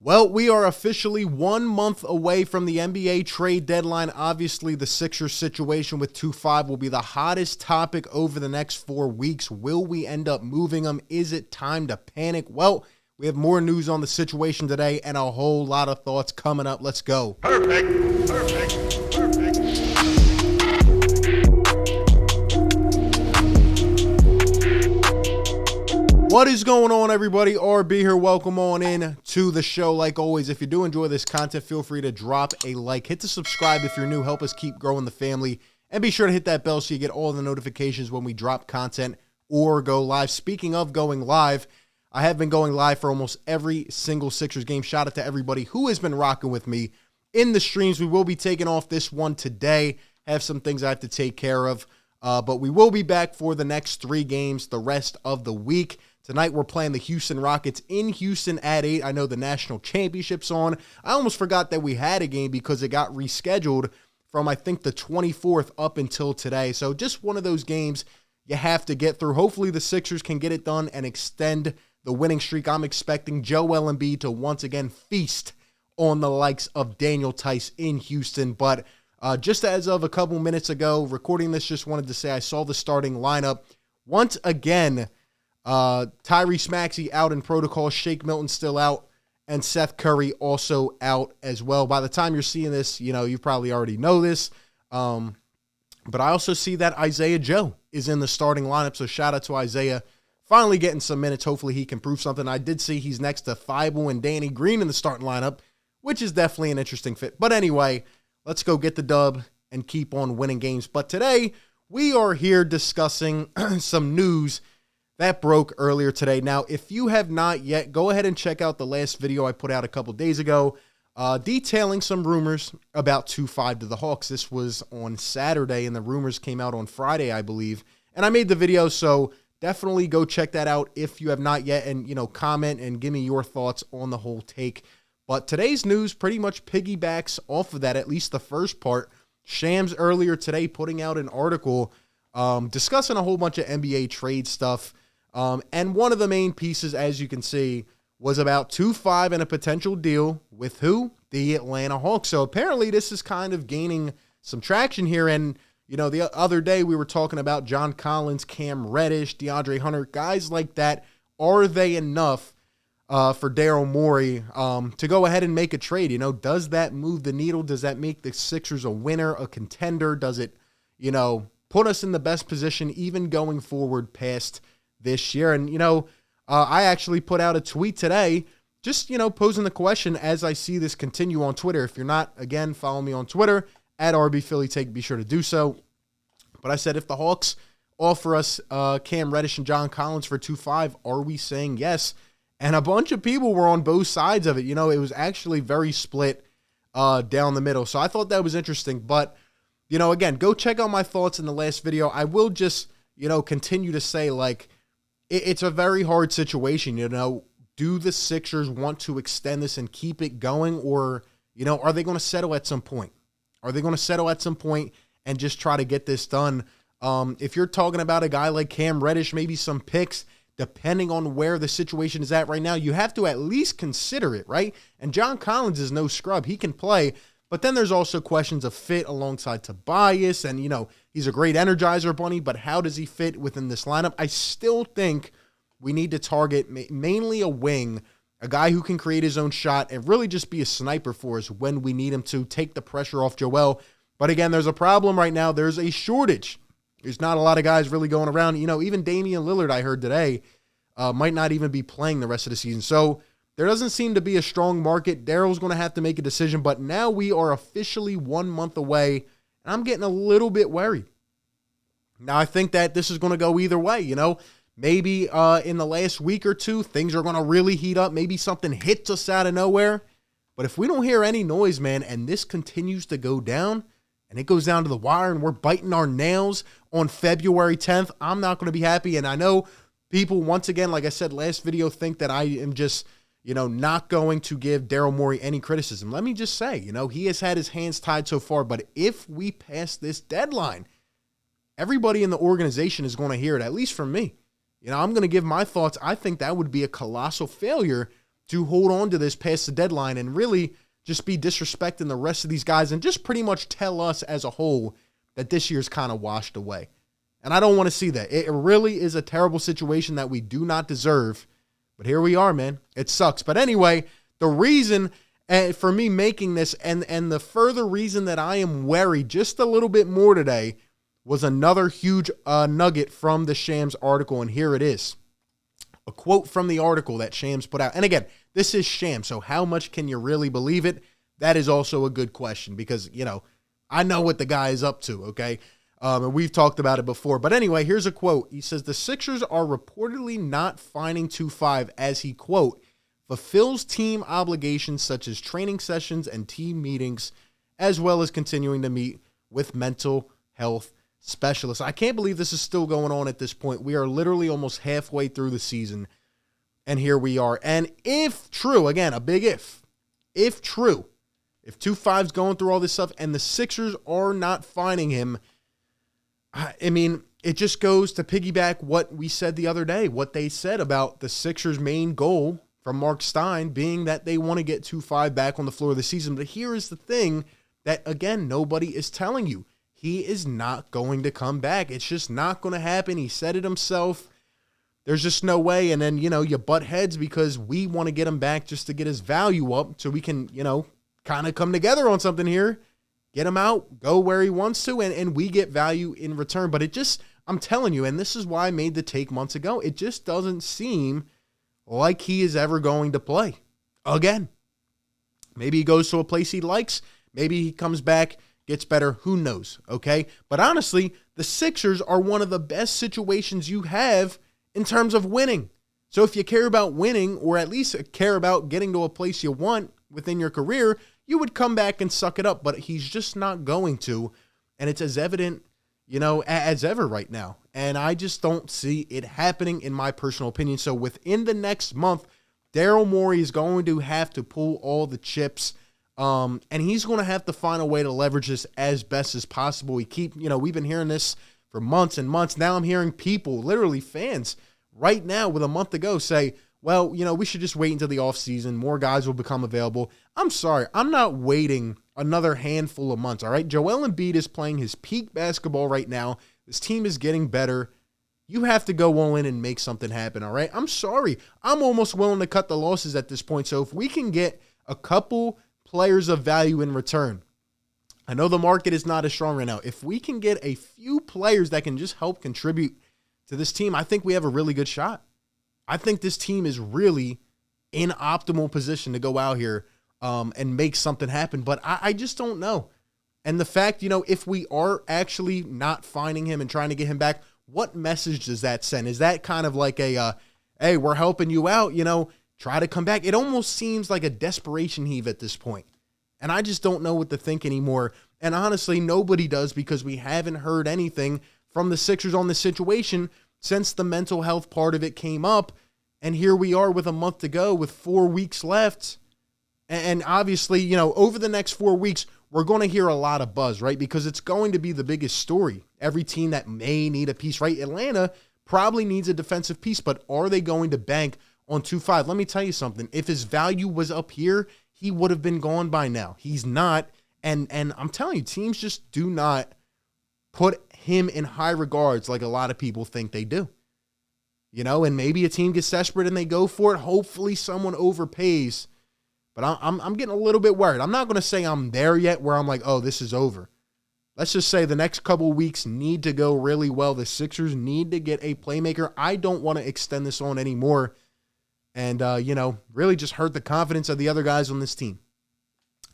Well, we are officially 1 month away from the NBA trade deadline. Obviously, the Sixers situation with 2-5 will be the hottest topic over the next 4 weeks. Will we end up moving them? Is it time to panic? Well, we have more news on the situation today and a whole lot of thoughts coming up. Let's go. Perfect. What is going on, everybody? RB here. Welcome on in to the show. Like always, if you do enjoy this content, feel free to drop a like. Hit the subscribe if you're new. Help us keep growing the family. And be sure to hit that bell so you get all the notifications when we drop content or go live. Speaking of going live, I have been going live for almost every single Sixers game. Shout out to everybody who has been rocking with me in the streams. We will be taking off this one today. Have some things I have to take care of. But we will be back for the next 3 games the rest of the week. Tonight, we're playing the Houston Rockets in Houston at 8. I know the national championship's on. I almost forgot that we had a game because it got rescheduled from, I think, the 24th up until today. So just one of those games you have to get through. Hopefully, the Sixers can get it done and extend the winning streak. I'm expecting Joel Embiid to once again feast on the likes of Daniel Tice in Houston. But just as of a couple minutes ago, recording this, just wanted to say I saw the starting lineup. Once again, Tyrese Maxey out in protocol, Shake Milton still out, and Seth Curry also out as well. By the time you're seeing this, you probably already know this. But I also see that Isaiah Joe is in the starting lineup, so shout out to Isaiah. Finally getting some minutes. Hopefully he can prove something. I did see he's next to Thibault and Danny Green in the starting lineup, which is definitely an interesting fit. But anyway, let's go get the dub and keep on winning games. But today, we are here discussing some news that broke earlier today. Now, if you have not yet, go ahead and check out the last video I put out a couple days ago detailing some rumors about 2-5 to the Hawks. This was on Saturday, and the rumors came out on Friday, I believe. And I made the video, so definitely go check that out if you have not yet, and, comment and give me your thoughts on the whole take. But today's news pretty much piggybacks off of that, at least the first part. Shams earlier today putting out an article discussing a whole bunch of NBA trade stuff. And one of the main pieces, as you can see, was about 2-5 and a potential deal with who? The Atlanta Hawks. So apparently this is kind of gaining some traction here. And, the other day we were talking about John Collins, Cam Reddish, DeAndre Hunter, guys like that. Are they enough for Daryl Morey to go ahead and make a trade? Does that move the needle? Does that make the Sixers a winner, a contender? Does it, put us in the best position even going forward past this year? And, I actually put out a tweet today just, posing the question as I see this continue on Twitter. If you're not, again, follow me on Twitter, at RBPhillyTake, be sure to do so. But I said, if the Hawks offer us Cam Reddish and John Collins for 2-5, are we saying yes? And a bunch of people were on both sides of it. It was actually very split down the middle. So I thought that was interesting. But, again, go check out my thoughts in the last video. I will just, continue to say, it's a very hard situation, Do the Sixers want to extend this and keep it going? Or, are they going to settle at some point? Are they going to settle at some point and just try to get this done? If you're talking about a guy like Cam Reddish, maybe some picks, depending on where the situation is at right now, you have to at least consider it, right? And John Collins is no scrub. He can play. But then there's also questions of fit alongside Tobias. And, he's a great energizer bunny, but how does he fit within this lineup? I still think we need to target mainly a wing, a guy who can create his own shot and really just be a sniper for us when we need him to take the pressure off Joel. But again, there's a problem right now. There's a shortage. There's not a lot of guys really going around. Even Damian Lillard, I heard today, might not even be playing the rest of the season. So there doesn't seem to be a strong market. Daryl's going to have to make a decision, but now we are officially 1 month away, and I'm getting a little bit worried. Now, I think that this is going to go either way, Maybe in the last week or two, things are going to really heat up. Maybe something hits us out of nowhere. But if we don't hear any noise, man, and this continues to go down, and it goes down to the wire, and we're biting our nails on February 10th, I'm not going to be happy. And I know people, once again, like I said last video, think that I am just not going to give Daryl Morey any criticism. Let me just say, he has had his hands tied so far, but if we pass this deadline, everybody in the organization is going to hear it, at least from me. I'm going to give my thoughts. I think that would be a colossal failure to hold on to this past the deadline and really just be disrespecting the rest of these guys and just pretty much tell us as a whole that this year's kind of washed away. And I don't want to see that. It really is a terrible situation that we do not deserve. But here we are, man. It sucks. But anyway, the reason for me making this and the further reason that I am wary just a little bit more today was another huge nugget from the Shams article. And here it is. A quote from the article that Shams put out. And again, this is Shams, so how much can you really believe it? That is also a good question because, I know what the guy is up to, okay? And we've talked about it before. But anyway, here's a quote. He says, the Sixers are reportedly not finding 2-5 as he, quote, fulfills team obligations such as training sessions and team meetings, as well as continuing to meet with mental health specialists. I can't believe this is still going on at this point. We are literally almost halfway through the season, and here we are. And if true, again, a big if true, if 2-5's going through all this stuff and the Sixers are not finding him, I mean, it just goes to piggyback what we said the other day, what they said about the Sixers' main goal from Marc Stein being that they want to get 2-5 back on the floor of the season. But here is the thing that, again, nobody is telling you. He is not going to come back. It's just not going to happen. He said it himself. There's just no way. And then, you butt heads because we want to get him back just to get his value up so we can, kind of come together on something here. Get him out, go where he wants to, and we get value in return. But it just, I'm telling you, and this is why I made the take months ago, it just doesn't seem like he is ever going to play again. Maybe he goes to a place he likes. Maybe he comes back, gets better. Who knows, okay? But honestly, the Sixers are one of the best situations you have in terms of winning. So if you care about winning, or at least care about getting to a place you want within your career, you would come back and suck it up. But he's just not going to, and it's as evident, as ever right now. And I just don't see it happening in my personal opinion. So within the next month, Daryl Morey is going to have to pull all the chips. And he's going to have to find a way to leverage this as best as possible. We've been hearing this for months and months. Now I'm hearing people, literally fans, right now with a month to go say, well, we should just wait until the offseason. More guys will become available. I'm sorry. I'm not waiting another handful of months, all right? Joel Embiid is playing his peak basketball right now. This team is getting better. You have to go all in and make something happen, all right? I'm sorry. I'm almost willing to cut the losses at this point. So if we can get a couple players of value in return, I know the market is not as strong right now. If we can get a few players that can just help contribute to this team, I think we have a really good shot. I think this team is really in optimal position to go out here and make something happen. But I just don't know. And the fact, if we are actually not finding him and trying to get him back, what message does that send? Is that kind of like a, hey, we're helping you out, try to come back? It almost seems like a desperation heave at this point. And I just don't know what to think anymore. And honestly, nobody does because we haven't heard anything from the Sixers on the situation since the mental health part of it came up. And here we are with a month to go with 4 weeks left. And obviously, over the next 4 weeks, we're going to hear a lot of buzz, right? Because it's going to be the biggest story. Every team that may need a piece, right? Atlanta probably needs a defensive piece, but are they going to bank on 2-5? Let me tell you something. If his value was up here, he would have been gone by now. He's not. And I'm telling you, teams just do not put him in high regards like a lot of people think they do. And maybe a team gets desperate and they go for it. Hopefully someone overpays. But I'm getting a little bit worried. I'm not going to say I'm there yet where I'm like, oh, this is over. Let's just say the next couple of weeks need to go really well. The Sixers need to get a playmaker. I don't want to extend this on anymore and, really just hurt the confidence of the other guys on this team.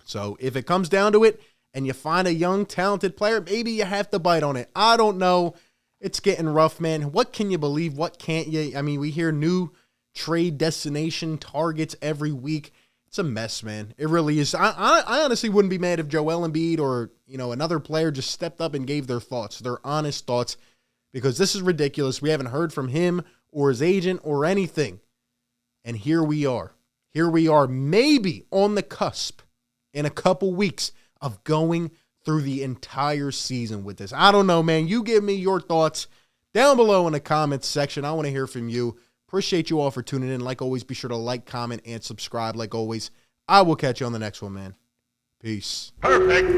So if it comes down to it and you find a young, talented player, maybe you have to bite on it. I don't know. It's getting rough, man. What can you believe? What can't you? I mean, we hear new trade destination targets every week. It's a mess, man. It really is. I honestly wouldn't be mad if Joel Embiid or, another player just stepped up and gave their thoughts, their honest thoughts, because this is ridiculous. We haven't heard from him or his agent or anything. And here we are. Here we are, maybe on the cusp in a couple weeks of going through the entire season with this. I don't know, man. You give me your thoughts down below in the comments section. I want to hear from you. Appreciate you all for tuning in. Like always, be sure to like, comment, and subscribe. Like always, I will catch you on the next one, man. Peace. Perfect.